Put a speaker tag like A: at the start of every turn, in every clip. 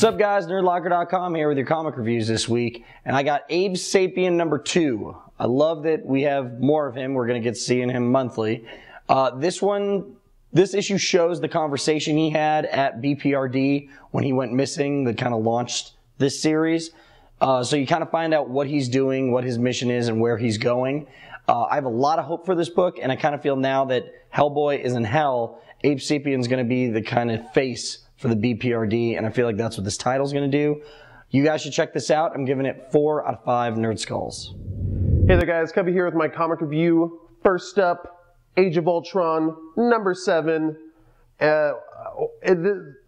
A: What's up, guys? Nerdlocker.com here with your comic reviews this week, and I got Abe Sapien #2. I love that we have more of him. We're going to get seeing him monthly. This issue shows the conversation he had at BPRD when he went missing that kind of launched this series. So you kind of find out what he's doing, what his mission is, and where he's going. I have a lot of hope for this book, and I kind of feel now that Hellboy is in hell, Abe Sapien's going to be the kind of face for the BPRD, and I feel like that's what this title's going to do. You guys should check this out. I'm giving it 4 out of 5 Nerd Skulls.
B: Hey there, guys. Cubby here with my comic review. First up, Age of Ultron, #7.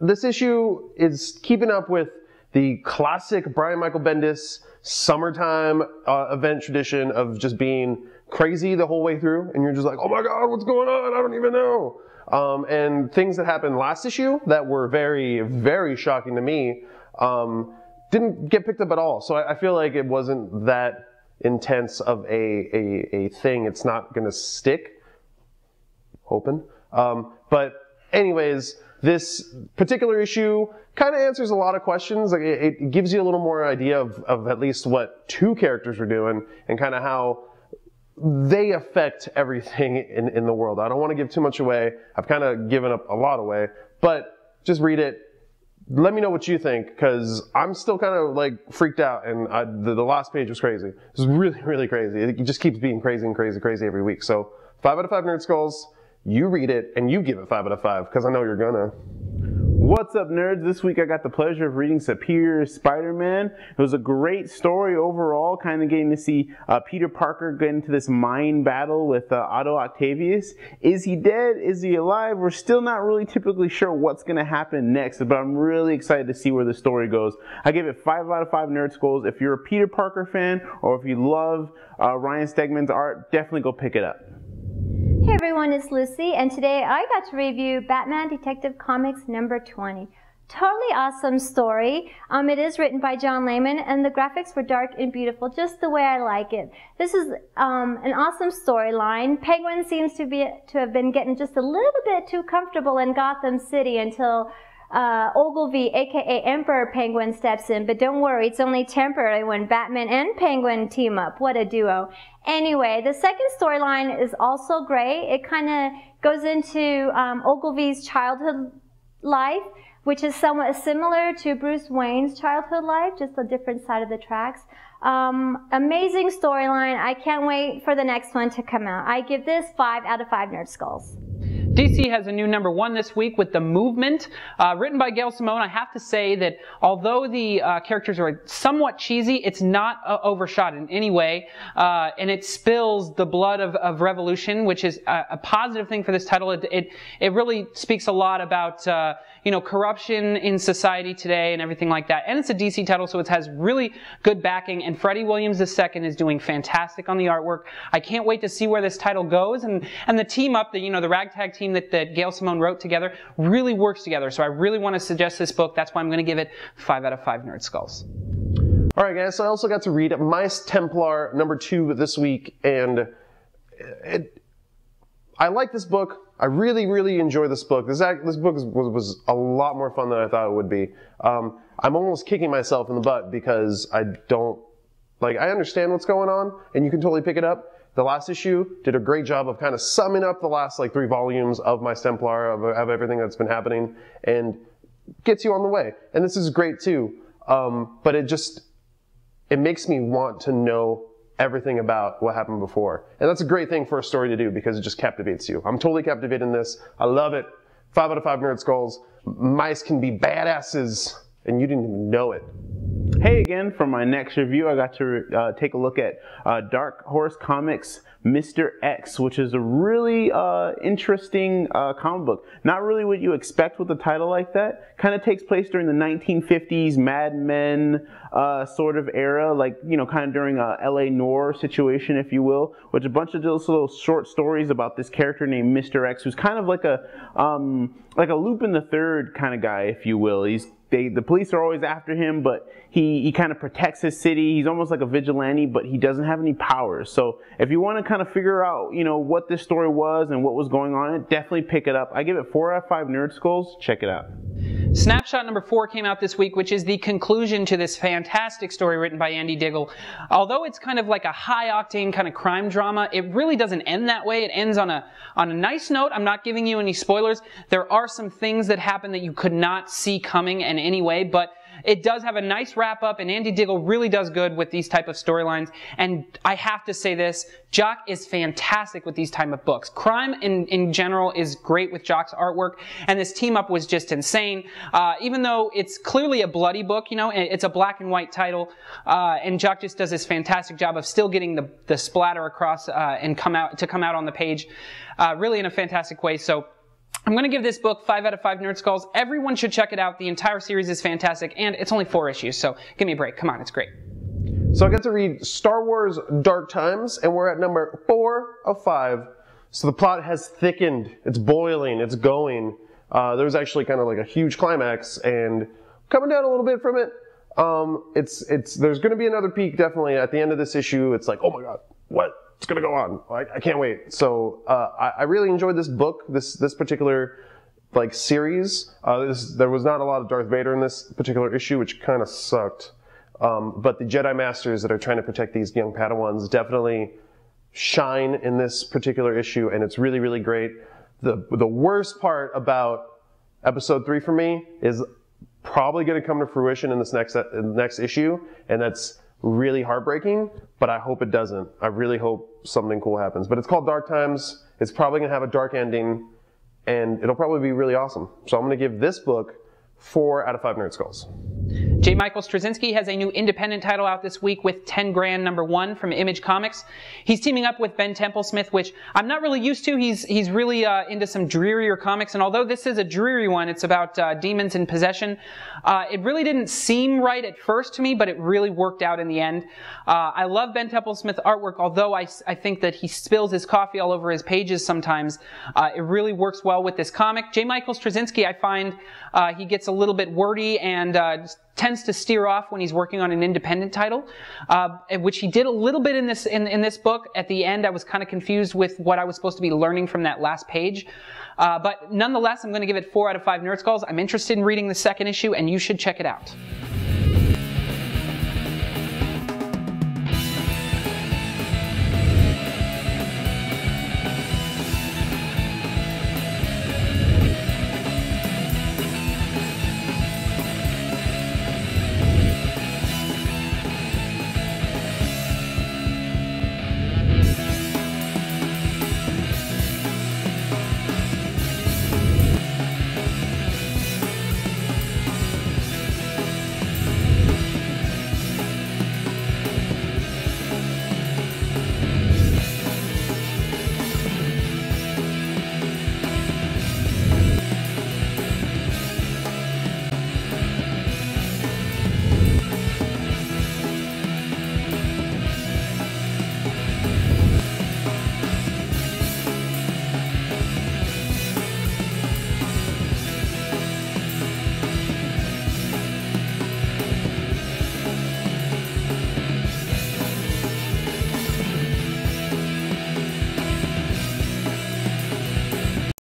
B: This issue is keeping up with the classic Brian Michael Bendis summertime event tradition of just being crazy the whole way through, and you're just like, oh my god, what's going on? I don't even know. And things that happened last issue that were very, very shocking to me didn't get picked up at all. So I feel like it wasn't that intense of a thing. It's not going to stick. Hoping. But anyways, this particular issue kind of answers a lot of questions. Like it gives you a little more idea of at least what 2 characters are doing and kind of how they affect everything in the world. I don't want to give too much away. I've kind of given up a lot away, but just read it. Let me know what you think, because I'm still kind of like freaked out, and the last page was crazy. It was really, really crazy. It just keeps being crazy and crazy, crazy every week. So 5 out of 5 Nerd Skulls. You read it and you give it 5 out of 5, because I know you're gonna.
C: What's up, nerds? This week I got the pleasure of reading Superior's SpiderMan. It was a great story overall, kind of getting to see Peter Parker get into this mind battle with Otto Octavius. Is he dead? Is he alive? We're still not really typically sure what's going to happen next, but I'm really excited to see where the story goes. I give it 5 out of 5 Nerd Skulls. If you're a Peter Parker fan, or if you love Ryan Stegman's art, definitely go pick it up.
D: Hey everyone, it's Lucy, and today I got to review Batman Detective Comics #20. Totally awesome story. It is written by John Layman, and the graphics were dark and beautiful, just the way I like it. This is an awesome storyline. Penguin seems to have been getting just a little bit too comfortable in Gotham City until Ogilvy, aka Emperor Penguin, steps in, but don't worry, it's only temporary when Batman and Penguin team up. What a duo. Anyway, the second storyline is also great. It kind of goes into Ogilvy's childhood life, which is somewhat similar to Bruce Wayne's childhood life, just a different side of the tracks. Amazing storyline. I can't wait for the next one to come out. I give this 5 out of 5 Nerd Skulls.
E: DC has a new #1 this week with The Movement, written by Gail Simone. I have to say that although the characters are somewhat cheesy, it's not overshot in any way, and it spills the blood of revolution, which is a positive thing for this title. It really speaks a lot about corruption in society today and everything like that. And it's a DC title, so it has really good backing. And Freddie Williams II is doing fantastic on the artwork. I can't wait to see where this title goes. And the team up, the ragtag team that Gail Simone wrote together really works together. So I really want to suggest this book. That's why I'm going to give it 5 out of 5 Nerd Skulls.
B: All right, guys. So I also got to read Mice Templar #2 this week, and I like this book. I really, really enjoy this book. This book was a lot more fun than I thought it would be. I'm almost kicking myself in the butt because I understand what's going on, and you can totally pick it up. The last issue did a great job of kind of summing up the last 3 volumes of Mice Templar, of everything that's been happening, and gets you on the way. And this is great too. But it makes me want to know everything about what happened before. And that's a great thing for a story to do because it just captivates you. I'm totally captivated in this. I love it. 5 out of 5 Nerd Skulls. Mice can be badasses, and you didn't even know it.
C: Hey again, for my next review, I got to take a look at Dark Horse Comics' Mr. X, which is a really interesting comic book. Not really what you expect with a title like that. Kind of takes place during the 1950s Mad Men sort of era, kind of during a LA noir situation, if you will, with a bunch of those little short stories about this character named Mr. X, who's kind of like a Lupin the Third kind of guy, if you will. The police are always after him, but he kind of protects his city. He's almost like a vigilante, but he doesn't have any powers. So if you want to kind of figure out, what this story was and what was going on, definitely pick it up. I give it 4 out of 5 Nerd Skulls. Check it out.
E: Snapshot number 4 came out this week, which is the conclusion to this fantastic story written by Andy Diggle. Although it's kind of like a high-octane kind of crime drama, it really doesn't end that way. It ends on a nice note. I'm not giving you any spoilers. There are some things that happen that you could not see coming in any way, but it does have a nice wrap-up, and Andy Diggle really does good with these type of storylines. And I have to say this, Jock is fantastic with these type of books. Crime in general is great with Jock's artwork, and this team-up was just insane. Even though it's clearly a bloody book, you know, it's a black and white title, and Jock just does this fantastic job of still getting the splatter across and come out on the page, really in a fantastic way. So I'm going to give this book 5 out of 5 Nerd Skulls. Everyone should check it out. The entire series is fantastic, and it's only 4 issues, so give me a break. Come on, it's great.
B: So I got to read Star Wars Dark Times, and we're at number 4 of 5. So the plot has thickened. It's boiling. It's going. There's actually kind of like a huge climax, and coming down a little bit from it. There's going to be another peak, definitely. At the end of this issue, it's like, oh my god, what? It's gonna go on. I can't wait. So I really enjoyed this book, this particular like series. There was not a lot of Darth Vader in this particular issue, which kind of sucked. But the Jedi Masters that are trying to protect these young Padawans definitely shine in this particular issue, and it's really, really great. The worst part about episode 3 for me is probably going to come to fruition in this next issue, and that's really heartbreaking, but I hope it doesn't. I really hope something cool happens. But it's called Dark Times. It's probably going to have a dark ending, and it'll probably be really awesome. So I'm going to give this book 4 out of 5 Nerd Skulls.
E: J. Michael Straczynski has a new independent title out this week with 10 Grand number 1 from Image Comics. He's teaming up with Ben Templesmith, which I'm not really used to. He's really into some drearier comics, and although this is a dreary one, it's about demons and possession. It really didn't seem right at first to me, but it really worked out in the end. I love Ben Templesmith's artwork, although I think that he spills his coffee all over his pages sometimes. It really works well with this comic. J. Michael Straczynski, I find he gets a little bit wordy and tends to steer off when he's working on an independent title, which he did a little bit in this book. At the end, I was kind of confused with what I was supposed to be learning from that last page. But nonetheless, I'm going to give it 4 out of 5 Nerd Skulls. I'm interested in reading the second issue, and you should check it out.